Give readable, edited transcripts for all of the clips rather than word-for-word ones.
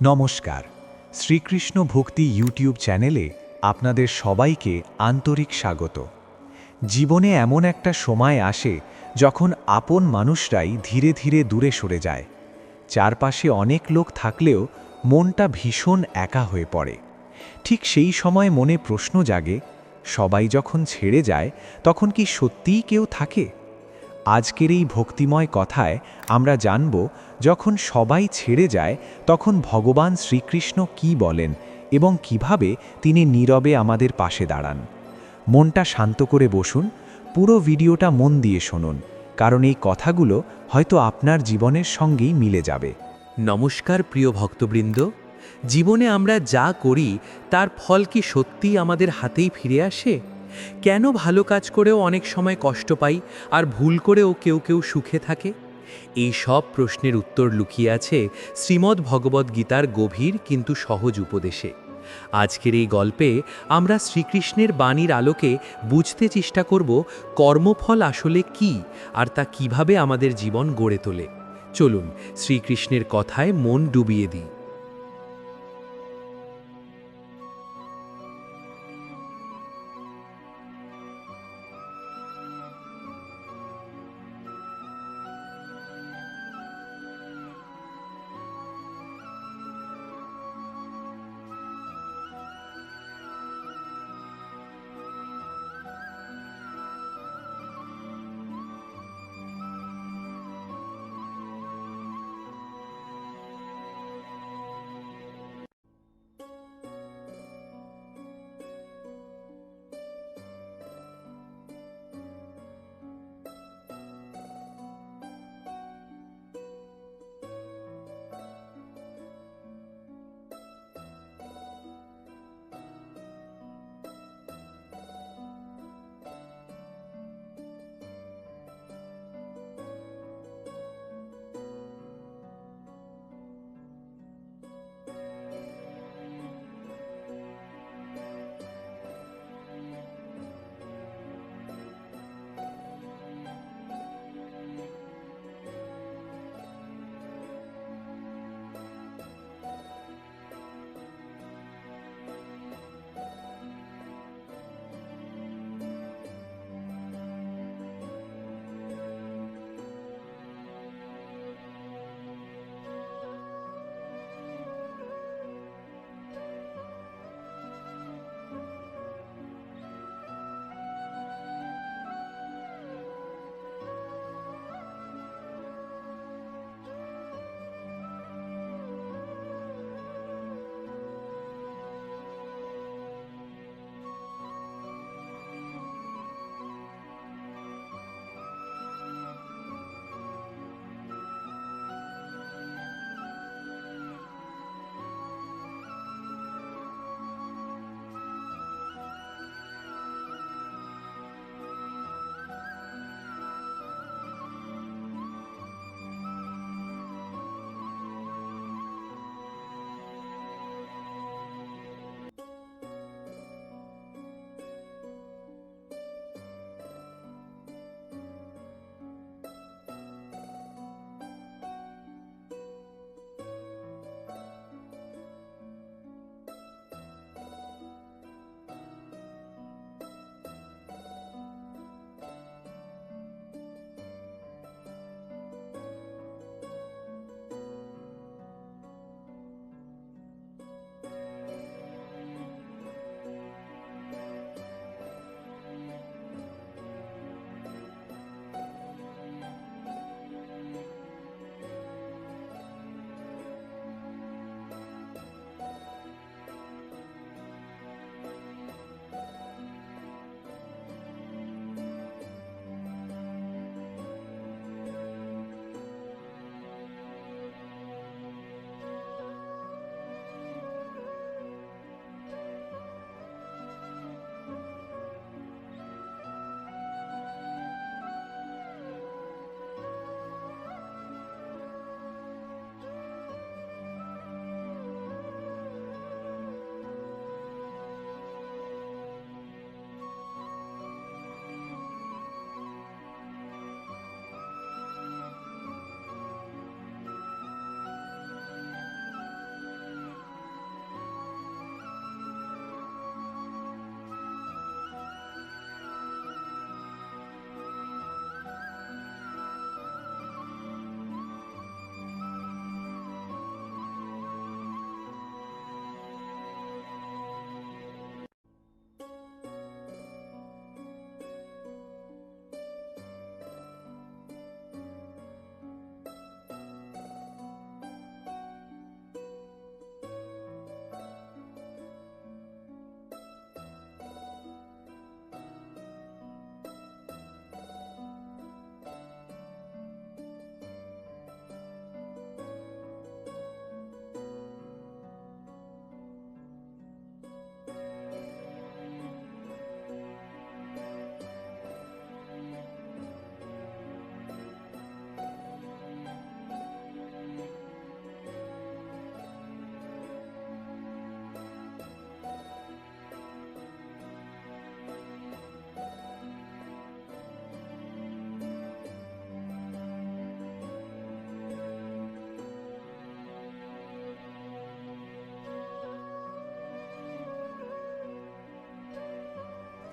নমস্কার। শ্রীকৃষ্ণ ভক্তি ইউটিউব চ্যানেলে আপনাদের সবাইকে আন্তরিক স্বাগত। জীবনে এমন একটা সময় আসে যখন আপন মানুষরাই ধীরে ধীরে দূরে সরে যায়। চারপাশে অনেক লোক থাকলেও মনটা ভীষণ একা হয়ে পড়ে। ঠিক সেই সময় মনে প্রশ্ন জাগে, সবাই যখন ছেড়ে যায় তখন কি সত্যিই কেউ থাকে? আজকের এই ভক্তিময় কথায় আমরা জানব, যখন সবাই ছেড়ে যায় তখন ভগবান শ্রীকৃষ্ণ কি বলেন এবং কিভাবে তিনি নীরবে আমাদের পাশে দাঁড়ান। মনটা শান্ত করে বসুন, পুরো ভিডিওটা মন দিয়ে শুনুন, কারণ এই কথাগুলো হয়তো আপনার জীবনের সঙ্গেই মিলে যাবে। নমস্কার প্রিয় ভক্তবৃন্দ। জীবনে আমরা যা করি তার ফল কি সত্যিই আমাদের হাতেই ফিরে আসে? কেন ভালো কাজ করেও অনেক সময় কষ্ট পাই আর ভুল করেও কেউ কেউ সুখে থাকে? এই সব প্রশ্নের উত্তর লুকিয়ে আছে শ্রীমদ্ ভগবদ্ গীতার গভীর কিন্তু সহজ উপদেশে। আজকের এই গল্পে আমরা শ্রীকৃষ্ণের বাণীর আলোকে বুঝতে চেষ্টা করব কর্মফল আসলে কি আর তা কিভাবে আমাদের জীবন গড়ে তোলে। চলুন শ্রীকৃষ্ণের কথায় মন ডুবিয়ে দিই।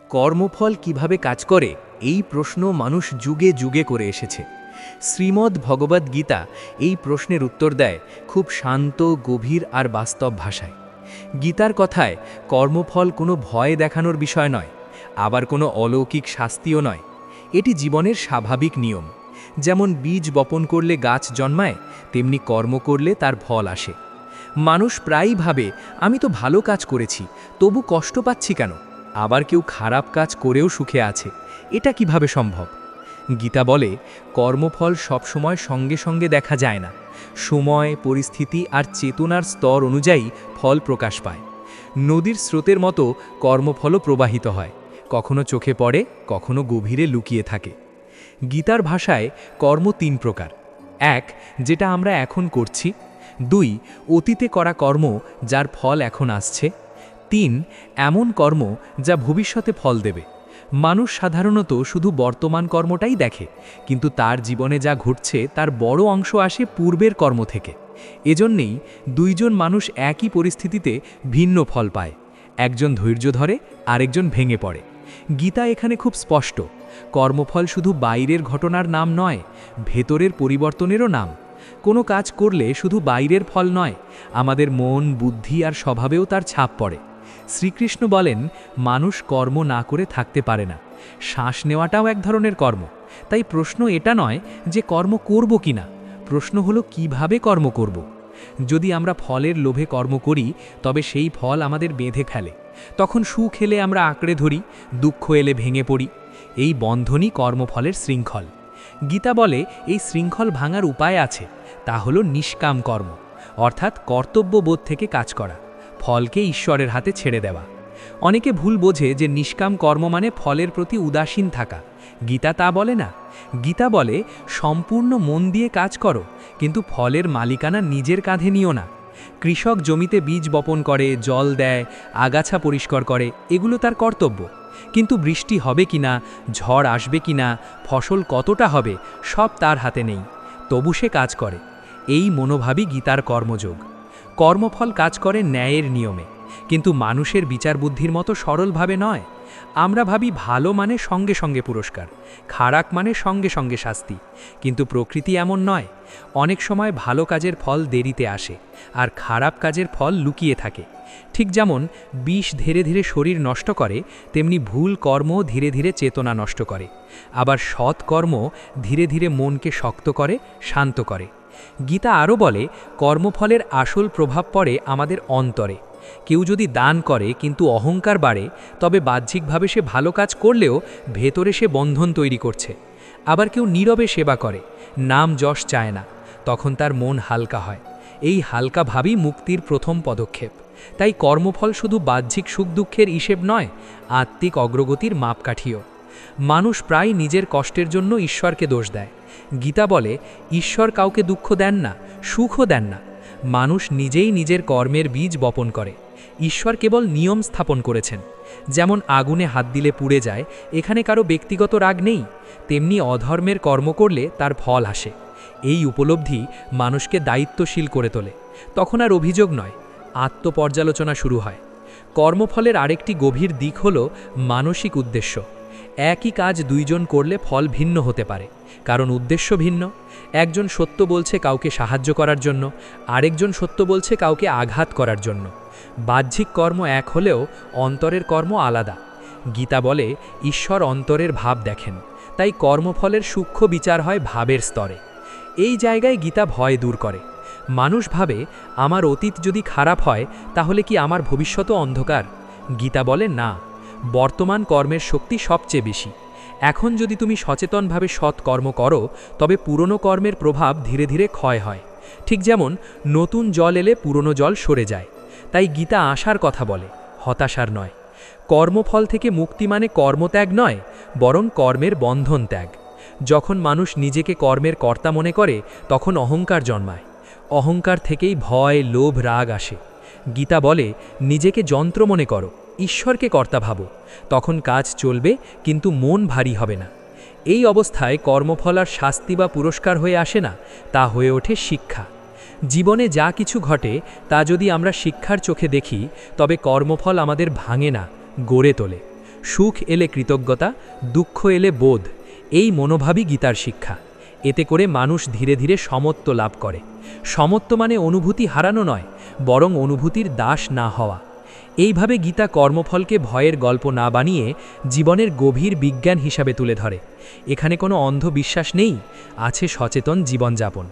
কর্মফল কিভাবে কাজ করে এই প্রশ্ন মানুষ যুগে যুগে করে এসেছে। শ্রীমদ্ ভগবদ্ গীতা এই প্রশ্নের উত্তর দেয় খুব শান্ত, গভীর আর বাস্তব ভাষায়। গীতার কথায় কর্মফল কোনো ভয় দেখানোর বিষয় নয়, আবার কোনো অলৌকিক শাস্তিও নয়। এটি জীবনের স্বাভাবিক নিয়ম। যেমন বীজ বপন করলে গাছ জন্মায়, তেমনি কর্ম করলে তার ফল আসে। মানুষ প্রায়ই ভাবে, আমি তো ভালো কাজ করেছি, তবু কষ্ট পাচ্ছি কেন? আবার কেউ খারাপ কাজ করেও সুখে আছে। এটা কিভাবে সম্ভব? গীতা বলে, কর্মফল সবসময় সঙ্গে সঙ্গে দেখা যায় না। সময়, পরিস্থিতি আর চেতনার স্তর অনুযায়ী ফল প্রকাশ পায়। নদীর স্রোতের মতো কর্মফলও প্রবাহিত হয়, কখনো চোখে পড়ে, কখনো গভীরে লুকিয়ে থাকে। গীতার ভাষায় কর্ম 3 প্রকার। 1, যেটা আমরা এখন করছি। 2, অতীতে করা কর্ম যার ফল এখন আসছে। 3, এমন কর্ম যা ভবিষ্যতে ফল দেবে। মানুষ সাধারণত শুধু বর্তমান কর্মটাই দেখে, কিন্তু তার জীবনে যা ঘটছে তার বড় অংশ আসে পূর্বের কর্ম থেকে। এজন্যেই দুইজন মানুষ একই পরিস্থিতিতে ভিন্ন ফল পায়। একজন ধৈর্য ধরে, আরেকজন ভেঙে পড়ে। গীতা এখানে খুব স্পষ্ট, কর্মফল শুধু বাইরের ঘটনার নাম নয়, ভেতরের পরিবর্তনেরও নাম। কোনো কাজ করলে শুধু বাইরের ফল নয়, আমাদের মন, বুদ্ধি আর স্বভাবেও তার ছাপ পড়ে। শ্রীকৃষ্ণ বলেন, মানুষ কর্ম না করে থাকতে পারে না। শ্বাস নেওয়াটাও এক ধরনের কর্ম। তাই প্রশ্ন এটা নয় যে কর্ম করব কি না, প্রশ্ন হলো কিভাবে কর্ম করব। যদি আমরা ফলের লোভে কর্ম করি, তবে সেই ফল আমাদের বেঁধে ফেলে। তখন সুখ এলে আমরা আঁকড়ে ধরি, দুঃখ এলে ভেঙে পড়ি। এই বন্ধনই কর্মফলের শৃঙ্খল। গীতা বলে, এই শৃঙ্খল ভাঙার উপায় আছে, তা হলো নিষ্কাম কর্ম, অর্থাৎ কর্তব্যবোধ থেকে কাজ করা, ফলকে ঈশ্বরের হাতে ছেড়ে দেওয়া। অনেকে ভুল বোঝে যে নিষ্কাম কর্ম মানে ফলের প্রতি উদাসীন থাকা। গীতা তা বলে না। গীতা বলে, সম্পূর্ণ মন দিয়ে কাজ করো, কিন্তু ফলের মালিকানা নিজের কাঁধে নিও না। কৃষক জমিতে বীজ বপন করে, জল দেয়, আগাছা পরিষ্কার করে, এগুলো তার কর্তব্য। কিন্তু বৃষ্টি হবে কিনা, ঝড় আসবে কিনা, ফসল কতটা হবে, সব তার হাতে নেই, তবু সে কাজ করে। এই মনোভাবই গীতার কর্মযোগ। কর্মফল কাজ করে ন্যায়ের নিয়মে, কিন্তু মানুষের বিচার বুদ্ধির মতো সরলভাবে নয়। আমরা ভাবি ভালো মানে সঙ্গে সঙ্গে পুরস্কার, খারাপ মানে সঙ্গে সঙ্গে শাস্তি। কিন্তু প্রকৃতি এমন নয়। অনেক সময় ভালো কাজের ফল দেরিতে আসে, আর খারাপ কাজের ফল লুকিয়ে থাকে। ঠিক যেমন বিষ ধীরে ধীরে শরীর নষ্ট করে, তেমনি ভুল কর্ম ধীরে ধীরে চেতনা নষ্ট করে। আবার সৎ কর্ম ধীরে ধীরে মনকে শক্ত করে, শান্ত করে। গীতা আরও বলে, কর্মফলের আসল প্রভাব পড়ে আমাদের অন্তরে। কেউ যদি দান করে কিন্তু অহংকার বাড়ে, তবে বাহ্যিকভাবে সে ভালো কাজ করলেও ভেতরে সে বন্ধন তৈরি করছে। আবার কেউ নীরবে সেবা করে, নাম যশ চায় না, তখন তার মন হালকা হয়। এই হালকা ভাবই মুক্তির প্রথম পদক্ষেপ। তাই কর্মফল শুধু বাহ্যিক সুখ দুঃখের হিসেব নয়, আত্মিক অগ্রগতির মাপকাঠিও। মানুষ প্রায় নিজের কষ্টের জন্য ঈশ্বরকে দোষ দেয়। গীতা বলে, ঈশ্বর কাউকে দুঃখ দেন না, সুখও দেন না। মানুষ নিজেই নিজের কর্মের বীজ বপন করে। ঈশ্বর কেবল নিয়ম স্থাপন করেছেন। যেমন আগুনে হাত দিলে পুড়ে যায়, এখানে কারো ব্যক্তিগত রাগ নেই। তেমনি অধর্মের কর্ম করলে তার ফল আসে। এই উপলব্ধি মানুষকে দায়িত্বশীল করে তোলে। তখন আর অভিযোগ নয়, আত্মপর্যালোচনা শুরু হয়। কর্মফলের আরেকটি গভীর দিক হল মানসিক উদ্দেশ্য। একই কাজ দুইজন করলে ফল ভিন্ন হতে পারে, কারণ উদ্দেশ্য ভিন্ন। একজন সত্য বলছে কাউকে সাহায্য করার জন্য, আরেকজন সত্য বলছে কাউকে আঘাত করার জন্য। বাহ্যিক কর্ম এক হলেও অন্তরের কর্ম আলাদা। গীতা বলে, ঈশ্বর অন্তরের ভাব দেখেন, তাই কর্মফলের সূক্ষ্ম বিচার হয় ভাবের স্তরে। এই জায়গায় গীতা ভয় দূর করে। মানুষ ভাবে, আমার অতীত যদি খারাপ হয়, তাহলে কি আমার ভবিষ্যৎও অন্ধকার? গীতা বলে, না, বর্তমান কর্মের শক্তি সবচেয়ে বেশি। এখন যদি তুমি সচেতনভাবে সৎ কর্ম করো, তবে পুরনো কর্মের প্রভাব ধীরে ধীরে ক্ষয় হয়। ঠিক যেমন নতুন জল এলে পুরনো জল সরে যায়। তাই গীতা আশার কথা বলে, হতাশার নয়। কর্মফল থেকে মুক্তি মানে কর্মত্যাগ নয়, বরং কর্মের বন্ধন ত্যাগ। যখন মানুষ নিজেকে কর্মের কর্তা মনে করে, তখন অহংকার জন্মায়। অহংকার থেকেই ভয়, লোভ, রাগ আসে। গীতা বলে, নিজেকে যন্ত্র মনে করো, ঈশ্বরকে কর্তা ভাবো, তখন কাজ চলবে, কিন্তু মন ভারী হবে না। এই অবস্থায় কর্মফল আর শাস্তি বা পুরস্কার হয়ে আসে না, তা হয়ে ওঠে শিক্ষা। জীবনে যা কিছু ঘটে তা যদি আমরা শিক্ষার চোখে দেখি, তবে কর্মফল আমাদের ভাঙে না, গড়ে তোলে। সুখ এলে কৃতজ্ঞতা, দুঃখ এলে বোধ, এই মনোভাবই গীতার শিক্ষা। এতে করে মানুষ ধীরে ধীরে সমত্ব লাভ করে। সমত্ব মানে অনুভূতি হারানো নয়, বরং অনুভূতির দাস না হওয়া। এইভাবে গীতা কর্মফলকে ভয়ের গল্প না বানিয়ে জীবনের গভীর বিজ্ঞান হিসাবে তুলে ধরে। এখানে কোনো অন্ধবিশ্বাস নেই, আছে সচেতন জীবনযাপন।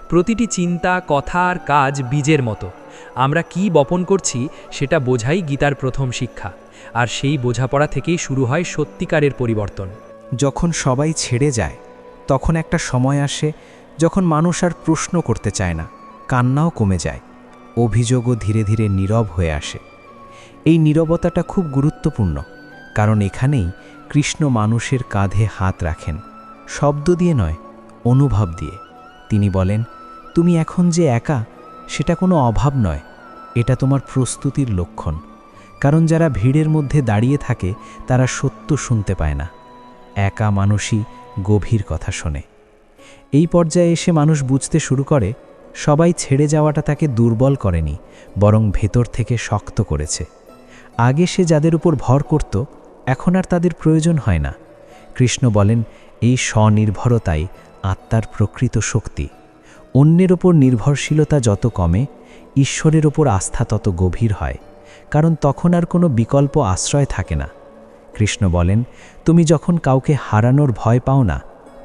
প্রতিটি চিন্তা, কথা আর কাজ বীজের মতো। আমরা কি বপন করছি সেটা বোঝাই গীতার প্রথম শিক্ষা, আর সেই বোঝাপড়া থেকেই শুরু হয় সত্যিকারের পরিবর্তন। যখন সবাই ছেড়ে যায় তখন একটা সময় আসে যখন মানুষ আর প্রশ্ন করতে চায় না, কান্নাও কমে যায়, অভিযোগও ধীরে ধীরে নীরব হয়ে আসে। এই নীরবতাটা খুব গুরুত্বপূর্ণ, কারণ এখানেই কৃষ্ণ মানুষের কাঁধে হাত রাখেন, শব্দ দিয়ে নয়, অনুভব দিয়ে। তিনি বলেন, তুমি এখন যে একা, সেটা কোনো অভাব নয়, এটা তোমার প্রস্তুতির লক্ষণ। কারণ যারা ভিড়ের মধ্যে দাঁড়িয়ে থাকে তারা সত্য শুনতে পায় না, একা মানুষই গভীর কথা শোনে। এই পর্যায়ে এসে মানুষ বুঝতে শুরু করে, সবাই ছেড়ে যাওয়াটা তাকে দুর্বল করেনি, বরং ভেতর থেকে শক্ত করেছে। আগে সে যাদের উপর ভর করত, এখন আর তাদের প্রয়োজন হয় না। কৃষ্ণ বলেন, এই স্বনির্ভরতাই আত্মার প্রকৃত শক্তি। অন্যের ওপর নির্ভরশীলতা যত কমে, ঈশ্বরের ওপর আস্থা তত গভীর হয়, কারণ তখন আর কোনো বিকল্প আশ্রয় থাকে না। কৃষ্ণ বলেন, তুমি যখন কাউকে হারানোর ভয় পাও না,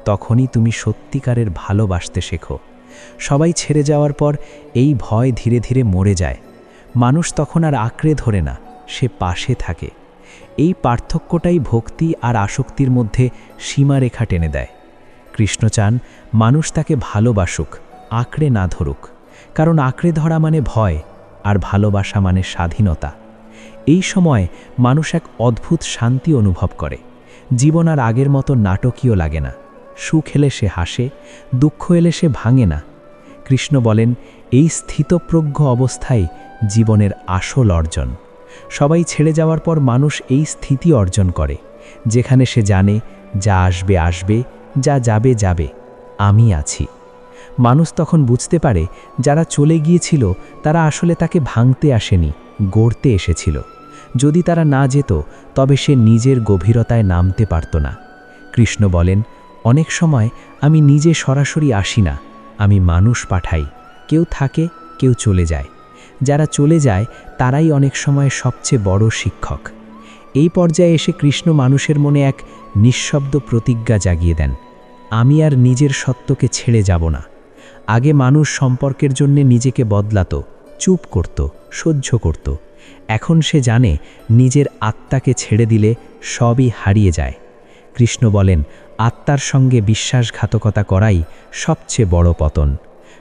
তখনই তুমি সত্যিকারের ভালোবাসতে শেখো। সবাই ছেড়ে যাওয়ার পর এই ভয় ধীরে ধীরে মরে যায়। মানুষ তখন আর আঁকড়ে ধরে না, সে পাশে থাকে। এই পার্থক্যটাই ভক্তি আর আসক্তির মধ্যে সীমারেখা টেনে দেয়। কৃষ্ণ চান মানুষ তাকে ভালোবাসুক, আঁকড়ে না ধরুক, কারণ আঁকড়ে ধরা মানে ভয়, আর ভালোবাসা মানে স্বাধীনতা। এই সময় মানুষ এক অদ্ভুত শান্তি অনুভব করে। জীবন আর আগের মতো নাটকীয় লাগে না। সুখ এলে সে হাসে, দুঃখ এলে সে ভাঙে না। কৃষ্ণ বলেন, এই স্থিতপ্রজ্ঞ অবস্থায় জীবনের আসল অর্জন। সবাই ছেড়ে যাওয়ার পর মানুষ এই স্থিতি অর্জন করে, যেখানে সে জানে, যা আসবে আসবে, যা যাবে যাবে, আমি আছি। মানুষ তখন বুঝতে পারে, যারা চলে গিয়েছিল তারা আসলে তাকে ভাঙতে আসেনি, গড়তে এসেছিল। যদি তারা না যেত, তবে সে নিজের গভীরতায় নামতে পারত না। কৃষ্ণ বলেন, অনেক সময় আমি নিজে সরাসরি আসি না, আমি মানুষ পাঠাই। কেউ থাকে, কেউ চলে যায়। যারা চলে যায় তারাই অনেক সময় সবচেয়ে বড় শিক্ষক। এই পর্যায়ে এসে কৃষ্ণ মানুষের মনে এক নিঃশব্দ প্রতিজ্ঞা জাগিয়ে দেন, আমি আর নিজের সত্যকে ছেড়ে যাব না। আগে মানুষ সম্পর্কের জন্য নিজেকে বদলাতো, চুপ করত, সহ্য করত। এখন সে জানে, নিজের আত্মাকে ছেড়ে দিলে সবই হারিয়ে যায়। কৃষ্ণ বলেন, আত্মার সঙ্গে বিশ্বাসঘাতকতা করাই সবচেয়ে বড় পতন।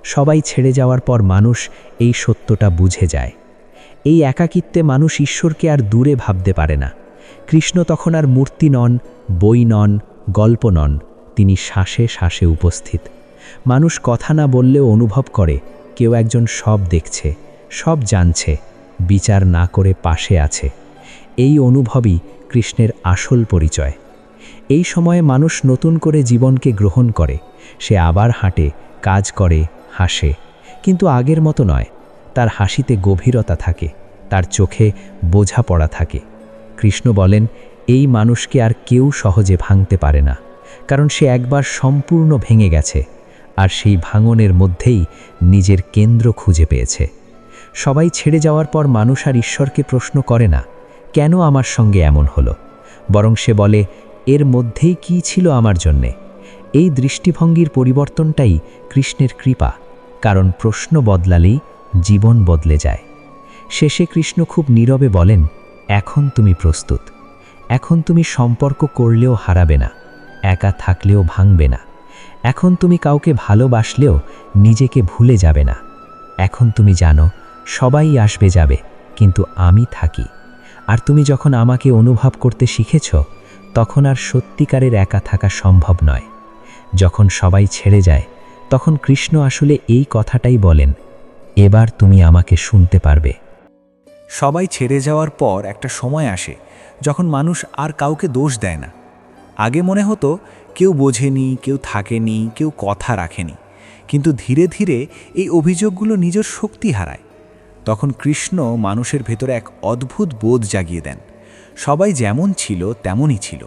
সবাই ছেড়ে যাওয়ার পর মানুষ এই সত্যটা বুঝে যায়। এই একাকিত্বে মানুষ ঈশ্বরকে আর দূরে ভাবতে পারে না। কৃষ্ণ তখন আর মূর্তি নন, বই নন, গল্প নন, তিনি শ্বাসে শ্বাসে উপস্থিত। মানুষ কথা না বললেও অনুভব করে, কেউ একজন সব দেখছে, সব জানছে, বিচার না করে পাশে আছে। এই অনুভবই কৃষ্ণের আসল পরিচয়। এই সময়ে মানুষ নতুন করে জীবনকে গ্রহণ করে। সে আবার হাঁটে, কাজ করে, হাসে, কিন্তু আগের মতো নয়। তার হাসিতে গভীরতা থাকে, তার চোখে বোঝাপড়া থাকে। কৃষ্ণ বলেন, এই মানুষকে আর কেউ সহজে ভাঙতে পারে না, কারণ সে একবার সম্পূর্ণ ভেঙে গেছে, আর সেই ভাঙনের মধ্যেই নিজের কেন্দ্র খুঁজে পেয়েছে। সবাই ছেড়ে যাওয়ার পর মানুষ আর ঈশ্বরকে প্রশ্ন করে না, কেন আমার সঙ্গে এমন হলো, বরং সে বলে, এর মধ্যেই কি ছিল আমার জন্যে। এই দৃষ্টিভঙ্গির পরিবর্তনটাই কৃষ্ণের কৃপা, কারণ প্রশ্ন বদলালেই জীবন বদলে যায়। শেষে কৃষ্ণ খুব নীরবে বলেন, এখন তুমি প্রস্তুত। এখন তুমি সম্পর্ক করলেও হারাবে না, একা থাকলেও ভাঙবে না। এখন তুমি কাউকে ভালোবাসলেও নিজেকে ভুলে যাবে না। এখন তুমি জানো, সবাই আসবে যাবে, কিন্তু আমি থাকি। আর তুমি যখন আমাকে অনুভব করতে শিখেছ, তখন আর সত্যিকারের একা থাকা সম্ভব নয়। যখন সবাই ছেড়ে যায়, তখন কৃষ্ণ আসলে এই কথাটাই বলেন, এবার তুমি আমাকে শুনতে পারবে। সবাই ছেড়ে যাওয়ার পর একটা সময় আসে যখন মানুষ আর কাউকে দোষ দেয় না। আগে মনে হতো কেউ বোঝেনি, কেউ থাকেনি, কেউ কথা রাখেনি, কিন্তু ধীরে ধীরে এই অভিযোগগুলো নিজের শক্তি হারায়। তখন কৃষ্ণ মানুষের ভেতরে এক অদ্ভুত বোধ জাগিয়ে দেন, সবাই যেমন ছিল তেমনই ছিল,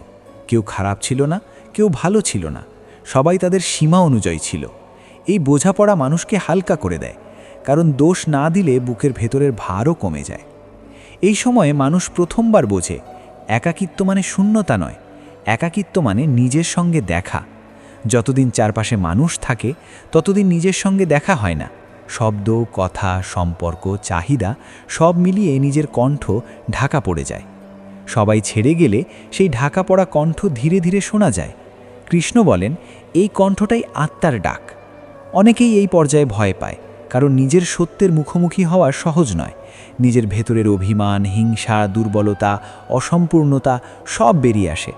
কেউ খারাপ ছিল না, কেউ ভালো ছিল না, সবাই তাদের সীমা অনুযায়ী ছিল। এই বোঝাপড়া মানুষকে হালকা করে দেয়, কারণ দোষ না দিলে বুকের ভেতরের ভারও কমে যায়। এই সময়ে মানুষ প্রথমবার বোঝে একাকিত্ব মানে শূন্যতা নয়, একাকিত্ব মানে নিজের সঙ্গে দেখা। যতদিন চারপাশে মানুষ থাকে ততদিন নিজের সঙ্গে দেখা হয় না। শব্দ, কথা, সম্পর্ক, চাহিদা সব মিলিয়ে নিজের কণ্ঠ ঢাকা পড়ে যায়। সবাই ছেড়ে গেলে সেই ঢাকা পড়া কণ্ঠ ধীরে ধীরে শোনা যায়। কৃষ্ণ বলেন, এই কণ্ঠটাই আত্মার ডাক। অনেকেই এই পর্যায়ে ভয় পায়, কারণ নিজের সত্যের মুখোমুখি হওয়া সহজ নয়। নিজের ভেতরের অভিমান, হিংসা, দুর্বলতা, অসম্পূর্ণতা সব বেরিয়ে আসে।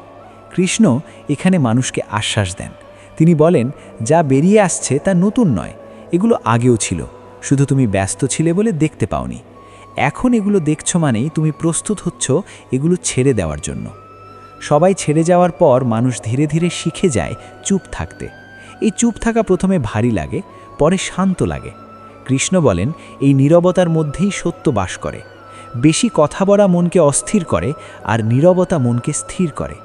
কৃষ্ণ এখানে মানুষকে আশ্বাস দেন। তিনি বলেন, যা বেরিয়ে আসছে তা নতুন নয়, এগুলো আগেও ছিল, শুধু তুমি ব্যস্ত ছিলে বলে দেখতে পাওনি। এখন এগুলো দেখছো মানেই তুমি প্রস্তুত হচ্ছ এগুলো ছেড়ে দেওয়ার জন্য। সবাই ছেড়ে যাওয়ার পর মানুষ ধীরে ধীরে শিখে যায় চুপ থাকতে। এই চুপ থাকা প্রথমে ভারী লাগে, পরে শান্ত লাগে। কৃষ্ণ বলেন, এই নীরবতার মধ্যেই সত্য বাস করে। বেশি কথা বলা মনকে অস্থির করে, আর নীরবতা মনকে স্থির করে।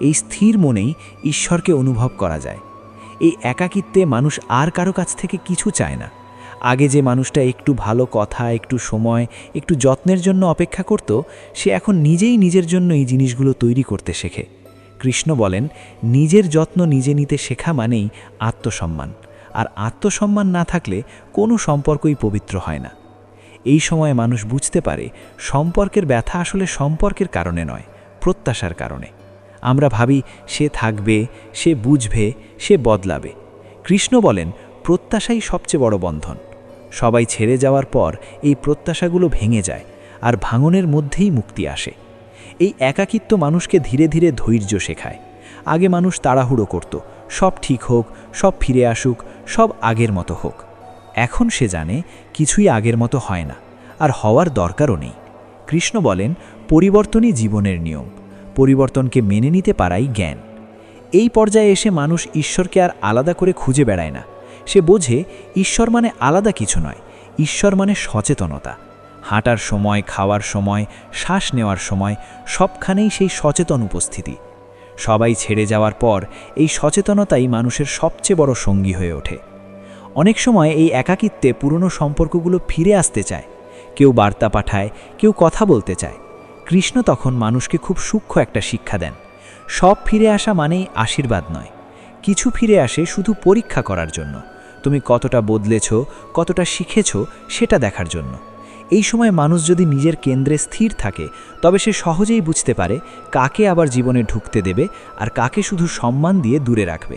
এই স্থির মনেই ঈশ্বরকে অনুভব করা যায়। এই একাকিত্বে মানুষ আর কারো কাছ থেকে কিছু চায় না। আগে যে মানুষটা একটু ভালো কথা, একটু সময়, একটু যত্নের জন্য অপেক্ষা করত, সে এখন নিজেই নিজের জন্য এই জিনিসগুলো তৈরি করতে শেখে। কৃষ্ণ বলেন, নিজের যত্ন নিজে নিতে শেখা মানেই আত্মসম্মান, আর আত্মসম্মান না থাকলে কোনো সম্পর্কই পবিত্র হয় না। এই সময়ে মানুষ বুঝতে পারে সম্পর্কের ব্যথা আসলে সম্পর্কের কারণে নয়, প্রত্যাশার কারণে। আমরা ভাবি সে থাকবে, সে বুঝবে, সে বদলাবে। কৃষ্ণ বলেন, প্রত্যাশাই সবচেয়ে বড় বন্ধন। সবাই ছেড়ে যাওয়ার পর এই প্রত্যাশাগুলো ভেঙে যায়, আর ভাঙনের মধ্যেই মুক্তি আসে। এই একাকিত্ব মানুষকে ধীরে ধীরে ধৈর্য শেখায়। আগে মানুষ তাড়াহুড়ো করত, সব ঠিক হোক, সব ফিরে আসুক, সব আগের মতো হোক। এখন সে জানে কিছুই আগের মতো হয় না, আর হওয়ার দরকারও নেই। কৃষ্ণ বলেন, পরিবর্তনই জীবনের নিয়ম, পরিবর্তনকে মেনে নিতে পারাই জ্ঞান। এই পর্যায়ে এসে মানুষ ঈশ্বরকে আর আলাদা করে খুঁজে বেড়ায় না। সে বোঝে ঈশ্বর মানে আলাদা কিছু নয়, ঈশ্বর মানে সচেতনতা। হাঁটার সময়, খাওয়ার সময়, শ্বাস নেওয়ার সময় সবখানেই সেই সচেতন উপস্থিতি। সবাই ছেড়ে যাওয়ার পর এই সচেতনতাই মানুষের সবচেয়ে বড় সঙ্গী হয়ে ওঠে। অনেক সময় এই একাকিত্বে পুরনো সম্পর্কগুলো ফিরে আসতে চায়। কেউ বার্তা পাঠায়, কেউ কথা বলতে চায়। কৃষ্ণ তখন মানুষকে খুব সূক্ষ্ম একটা শিক্ষা দেন। সব ফিরে আসা মানেই আশীর্বাদ নয়, কিছু ফিরে আসে শুধু পরীক্ষা করার জন্য। তুমি কতটা বদলেছ, কতটা শিখেছ সেটা দেখার জন্য। এই সময় মানুষ যদি নিজের কেন্দ্রে স্থির থাকে, তবে সে সহজেই বুঝতে পারে কাকে আবার জীবনে ঢুকতে দেবে আর কাকে শুধু সম্মান দিয়ে দূরে রাখবে।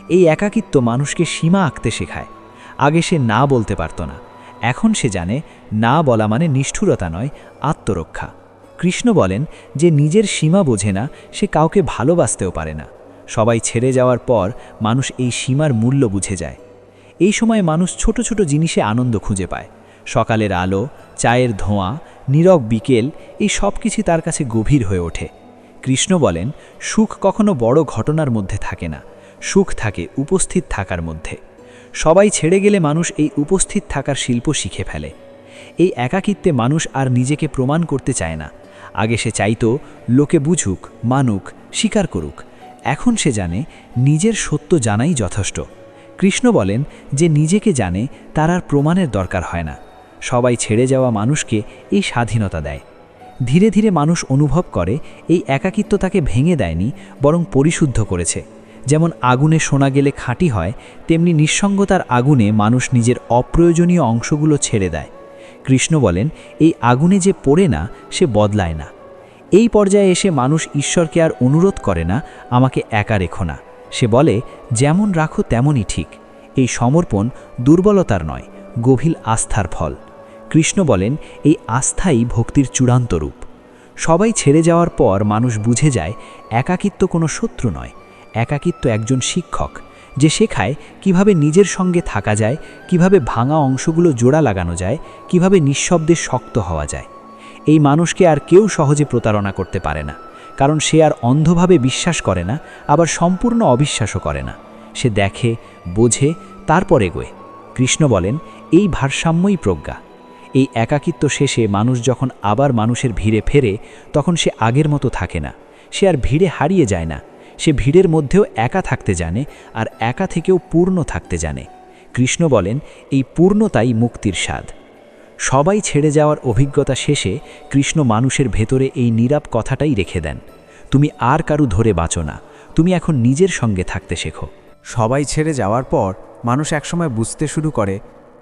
এই একাকিত্ব মানুষকে সীমা আঁকতে শেখায়। আগে সে না বলতে পারত না, এখন সে জানে না বলা মানে নিষ্ঠুরতা নয়, আত্মরক্ষা। কৃষ্ণ বলেন, যে নিজের সীমা বোঝে না সে কাউকে ভালোবাসতেও পারে না। সবাই ছেড়ে যাওয়ার পর মানুষ এই সীমার মূল্য বুঝে যায়। এই সময় মানুষ ছোট ছোট জিনিসে আনন্দ খুঁজে পায়। সকালের আলো, চায়ের ধোঁয়া, নীরব বিকেল, এই সব কিছু তার কাছে গভীর হয়ে ওঠে। কৃষ্ণ বলেন, সুখ কখনো বড় ঘটনার মধ্যে থাকে না, সুখ থাকে উপস্থিত থাকার মধ্যে। সবাই ছেড়ে গেলে মানুষ এই উপস্থিত থাকার শিল্প শিখে ফেলে। এই একাকিত্বে মানুষ আর নিজেকে প্রমাণ করতে চায় না। আগে সে চাইতো লোকে বুঝুক, মানুক, স্বীকার করুক। এখন সে জানে নিজের সত্য জানাই যথেষ্ট। কৃষ্ণ বলেন, যে নিজেকে জানে তার আর প্রমাণের দরকার হয় না। সবাই ছেড়ে যাওয়া মানুষকে এই স্বাধীনতা দেয়। ধীরে ধীরে মানুষ অনুভব করে এই একাকিত্ব তাকে ভেঙে দেয়নি, বরং পরিশুদ্ধ করেছে। যেমন আগুনে সোনা গেলে খাঁটি হয়, তেমনি নিঃসঙ্গতার আগুনে মানুষ নিজের অপ্রয়োজনীয় অংশগুলো ছেড়ে দেয়। কৃষ্ণ বলেন, এই আগুনে যে পড়ে না সে বদলায় না। এই পর্যায়ে এসে মানুষ ঈশ্বরকে আর অনুরোধ করে না, আমাকে একা রেখো না। সে বলে, যেমন রাখো তেমনই ঠিক। এই সমর্পণ দুর্বলতার নয়, গভীর আস্থার ফল। কৃষ্ণ বলেন, এই আস্থাই ভক্তির চূড়ান্ত রূপ। সবাই ছেড়ে যাওয়ার পর মানুষ বুঝে যায় একাকিত্ব কোনো শত্রু নয়, একাকিত্ব একজন শিক্ষক, যে শেখায় কিভাবে নিজের সঙ্গে থাকা যায়, কিভাবে ভাঙা অংশগুলো জোড়া লাগানো যায়, কিভাবে নিঃশব্দে শক্ত হওয়া যায়। এই মানুষকে আর কেউ সহজে প্রতারণা করতে পারে না, কারণ সে আর অন্ধভাবে বিশ্বাস করে না, আবার সম্পূর্ণ অবিশ্বাসও করে না। সে দেখে, বোঝে, তারপর এগোয়। কৃষ্ণ বলেন, এই ভারসাম্যই প্রজ্ঞা। এই একাকিত্ব শেষে মানুষ যখন আবার মানুষের ভিড়ে ফেরে তখন সে আগের মতো থাকে না, সে আর ভিড়ে হারিয়ে যায় না, সে ভিড়ের মধ্যেও একা থাকতে জানে আর একা থেকেও পূর্ণ থাকতে জানে। কৃষ্ণ বলেন এই পূর্ণতাই মুক্তির স্বাদ। সবাই ছেড়ে যাওয়ার অভিজ্ঞতা শেষে কৃষ্ণ মানুষের ভেতরে এই নীরব কথাটাই রেখে দেন, তুমি আর কারু ধরে বাঁচো না, তুমি এখন নিজের সঙ্গে থাকতে শেখো। সবাই ছেড়ে যাওয়ার পর মানুষ একসময় বুঝতে শুরু করে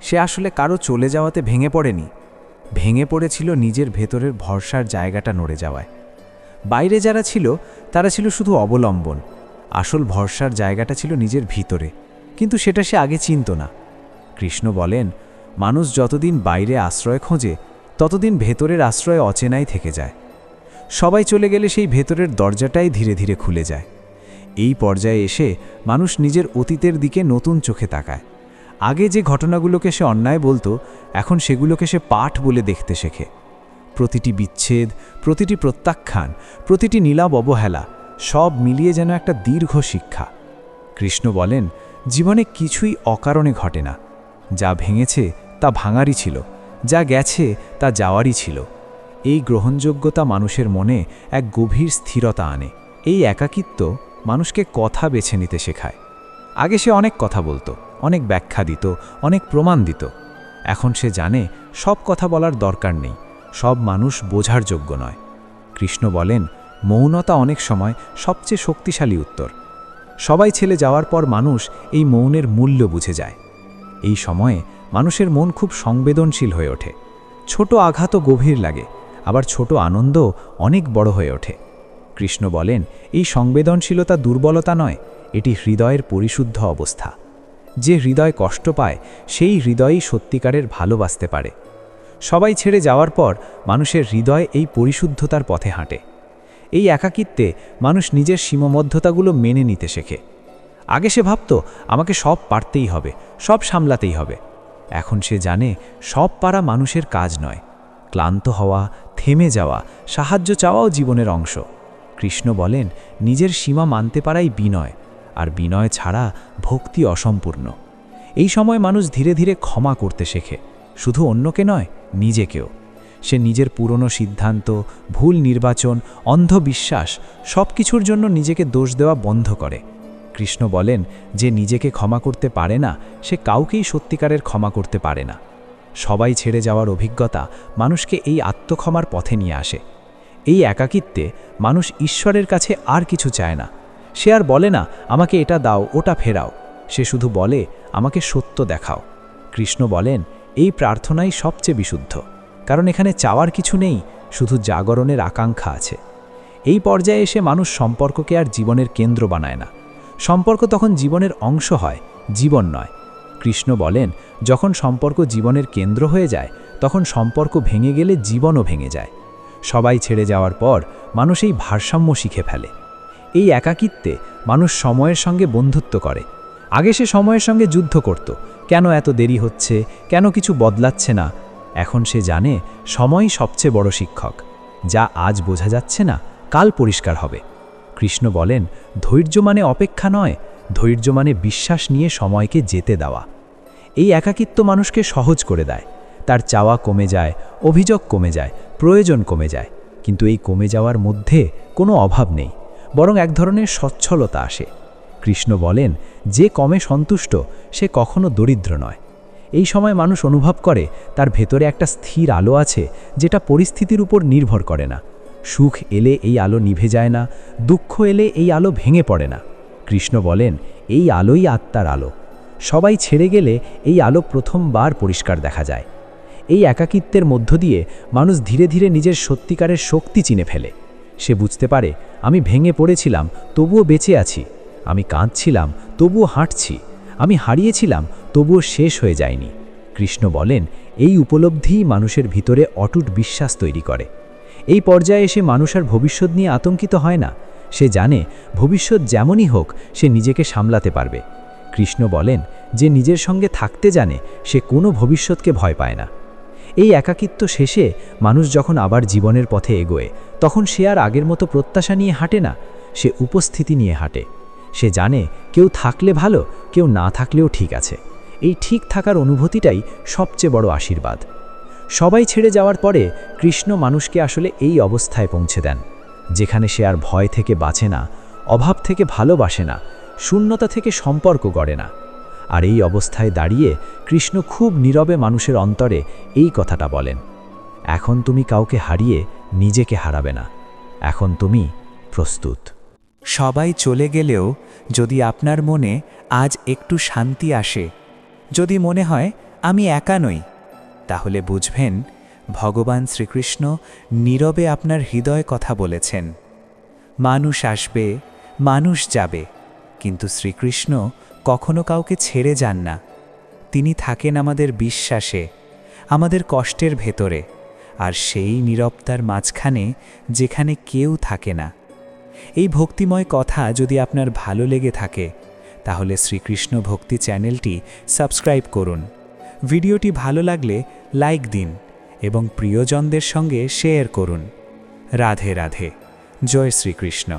সে আসলে কারো চলে যাওয়াতে ভেঙে পড়েনি, ভেঙে পড়েছিল নিজের ভেতরের ভরসার জায়গাটা নড়ে যাওয়ায়। বাইরে যারা ছিল তারা ছিল শুধু অবলম্বন, আসল ভরসার জায়গাটা ছিল নিজের ভিতরে, কিন্তু সেটা সে আগে চিনত না। কৃষ্ণ বলেন মানুষ যতদিন বাইরে আশ্রয় খোঁজে ততদিন ভেতরের আশ্রয় অচেনাই থেকে যায়। সবাই চলে গেলে সেই ভেতরের দরজাটাই ধীরে ধীরে খুলে যায়। এই পর্যায়ে এসে মানুষ নিজের অতীতের দিকে নতুন চোখে তাকায়। আগে যে ঘটনাগুলোকে সে অন্যায় বলতো এখন সেগুলোকে সে পাঠ বলে দেখতে শেখে। প্রতিটি বিচ্ছেদ, প্রতিটি প্রত্যাখ্যান, প্রতিটি নীলাব অবহেলা সব মিলিয়ে যেন একটা দীর্ঘ শিক্ষা। কৃষ্ণ বলেন জীবনে কিছুই অকারণে ঘটে না, যা ভেঙেছে তা ভাঙারই ছিল, যা গেছে তা যাওয়ারই ছিল। এই গ্রহণযোগ্যতা মানুষের মনে এক গভীর স্থিরতা আনে। এই একাকিত্ব মানুষকে কথা বেছে নিতে শেখায়। আগে সে অনেক কথা বলতো, অনেক ব্যাখ্যা দিত, অনেক প্রমাণ দিত। এখন সে জানে সব কথা বলার দরকার নেই, সব মানুষ বোঝার যোগ্য নয়। কৃষ্ণ বলেন মৌনতা অনেক সময় সবচেয়ে শক্তিশালী উত্তর। সবাই ছেড়ে যাওয়ার পর মানুষ এই মৌনের মূল্য বুঝে যায়। এই সময়ে মানুষের মন খুব সংবেদনশীল হয়ে ওঠে। ছোট আঘাতও গভীর লাগে, আবার ছোট আনন্দ অনেক বড় হয়ে ওঠে। কৃষ্ণ বলেন এই সংবেদনশীলতা দুর্বলতা নয়, এটি হৃদয়ের পরিশুদ্ধ অবস্থা। যে হৃদয় কষ্ট পায় সেই হৃদয়ই সত্যিকারের ভালোবাসতে পারে। সবাই ছেড়ে যাওয়ার পর মানুষের হৃদয় এই পরিশুদ্ধতার পথে হাঁটে। এই একাকিত্বে মানুষ নিজের সীমাবদ্ধতাগুলো মেনে নিতে শেখে। আগে সে ভাবত আমাকে সব পারতেই হবে, সব সামলাতেই হবে। এখন সে জানে সব পারা মানুষের কাজ নয়। ক্লান্ত হওয়া, থেমে যাওয়া, সাহায্য চাওয়াও জীবনের অংশ। কৃষ্ণ বলেন নিজের সীমা মানতে পারাই বিনয়, আর বিনয় ছাড়া ভক্তি অসম্পূর্ণ। এই সময় মানুষ ধীরে ধীরে ক্ষমা করতে শেখে, শুধু অন্যকে নয়, নিজেকেও। সে নিজের পুরনো সিদ্ধান্ত, ভুল নির্বাচন, অন্ধবিশ্বাস সব কিছুর জন্য নিজেকে দোষ দেওয়া বন্ধ করে। কৃষ্ণ বলেন যে নিজেকে ক্ষমা করতে পারে না সে কাউকেই সত্যিকারের ক্ষমা করতে পারে না। সবাই ছেড়ে যাওয়ার অভিজ্ঞতা মানুষকে এই আত্মক্ষমার পথে নিয়ে আসে। এই একাকিত্বে মানুষ ঈশ্বরের কাছে আর কিছু চায় না। সে আর বলে না আমাকে এটা দাও, ওটা ফেরাও। সে শুধু বলে আমাকে সত্য দেখাও। কৃষ্ণ বলেন এই প্রার্থনাই সবচেয়ে বিশুদ্ধ, কারণ এখানে চাওয়ার কিছু নেই, শুধু জাগরণের আকাঙ্ক্ষা আছে। এই পর্যায়ে এসে মানুষ সম্পর্ককে আর জীবনের কেন্দ্র বানায় না। সম্পর্ক তখন জীবনের অংশ হয়, জীবন নয়। কৃষ্ণ বলেন যখন সম্পর্ক জীবনের কেন্দ্র হয়ে যায় তখন সম্পর্ক ভেঙে গেলে জীবনও ভেঙে যায়। সবাই ছেড়ে যাওয়ার পর মানুষ এই ভারসাম্য শিখে ফেলে। এই একাকিত্বে মানুষ সময়ের সঙ্গে বন্ধুত্ব করে। আগে সে সময়ের সঙ্গে যুদ্ধ করত, কেন এত দেরি হচ্ছে, কেন কিছু বদলাচ্ছে না। এখন সে জানে সময়ই সবচেয়ে বড় শিক্ষক। যা আজ বোঝা যাচ্ছে না কাল পরিষ্কার হবে। কৃষ্ণ বলেন ধৈর্য মানে অপেক্ষা নয়, ধৈর্য মানে বিশ্বাস নিয়ে সময়কে যেতে দেওয়া। এই একাকিত্ব মানুষকে সহজ করে দেয়। তার চাওয়া কমে যায়, অভিযোগ কমে যায়, প্রয়োজন কমে যায়, কিন্তু এই কমে যাওয়ার মধ্যে কোনো অভাব নেই, বরং এক ধরনের সচ্ছলতা আসে। কৃষ্ণ বলেন যে কমে সন্তুষ্ট সে কখনো দরিদ্র নয়। এই সময় মানুষ অনুভব করে তার ভেতরে একটা স্থির আলো আছে যেটা পরিস্থিতির উপর নির্ভর করে না। সুখ এলে এই আলো নিভে যায় না, দুঃখ এলে এই আলো ভেঙে পড়ে না। কৃষ্ণ বলেন এই আলোই আত্মার আলো। সবাই ছেড়ে গেলে এই আলো প্রথমবার পরিষ্কার দেখা যায়। এই একাকিত্বের মধ্য দিয়ে মানুষ ধীরে ধীরে নিজের সত্যিকারের শক্তি চিনে ফেলে। সে বুঝতে পারে আমি ভেঙে পড়েছিলাম তবুও বেঁচে আছি, আমি কাঁদছিলাম তবুও হাঁটছি, আমি হারিয়েছিলাম তবুও শেষ হয়ে যায়নি। কৃষ্ণ বলেন এই উপলব্ধিই মানুষের ভিতরে অটুট বিশ্বাস তৈরি করে। এই পর্যায়ে এসে মানুষ আর ভবিষ্যৎ নিয়ে আতঙ্কিত হয় না। সে জানে ভবিষ্যৎ যেমনই হোক সে নিজেকে সামলাতে পারবে। কৃষ্ণ বলেন যে নিজের সঙ্গে থাকতে জানে সে কোনো ভবিষ্যৎকে ভয় পায় না। এই একাকিত্ব শেষে মানুষ যখন আবার জীবনের পথে এগোয় তখন সে আর আগের মতো প্রত্যাশা নিয়ে হাঁটে না, সে উপস্থিতি নিয়ে হাঁটে। সে জানে কেউ থাকলে ভালো, কেউ না থাকলেও ঠিক আছে। এই ঠিক থাকার অনুভূতিটাই সবচেয়ে বড় আশীর্বাদ। সবাই ছেড়ে যাওয়ার পরে কৃষ্ণ মানুষকে আসলে এই অবস্থায় পৌঁছে দেন, যেখানে সে আর ভয় থেকে বাঁচে না, অভাব থেকে ভালোবাসে না, শূন্যতা থেকে সম্পর্ক গড়ে না। আর এই অবস্থায় দাঁড়িয়ে কৃষ্ণ খুব নীরবে মানুষের অন্তরে এই কথাটা বলেন, এখন তুমি কাউকে হারিয়ে নিজেকে হারাবে না, এখন তুমি প্রস্তুত। সবাই চলে গেলেও যদি আপনার মনে আজ একটু শান্তি আসে, যদি মনে হয় আমি একা নই, তাহলে বুঝবেন ভগবান শ্রীকৃষ্ণ নীরবে আপনার হৃদয় কথা বলেছেন। মানুষ আসবে, মানুষ যাবে, কিন্তু শ্রীকৃষ্ণ কখনো কাউকে ছেড়ে যান না। তিনি থাকেন আমাদের বিশ্বাসে, আমাদের কষ্টের ভেতরে, আর সেই নীরবতার মাঝখানে যেখানে কেউ থাকে না। এই ভক্তিময় কথা যদি আপনার ভালো লেগে থাকে, তাহলে শ্রীকৃষ্ণ ভক্তি চ্যানেলটি সাবস্ক্রাইব করুন। ভিডিওটি ভালো লাগলে লাইক দিন এবং প্রিয়জনদের সঙ্গে শেয়ার করুন। রাধে রাধে, জয় শ্রীকৃষ্ণ।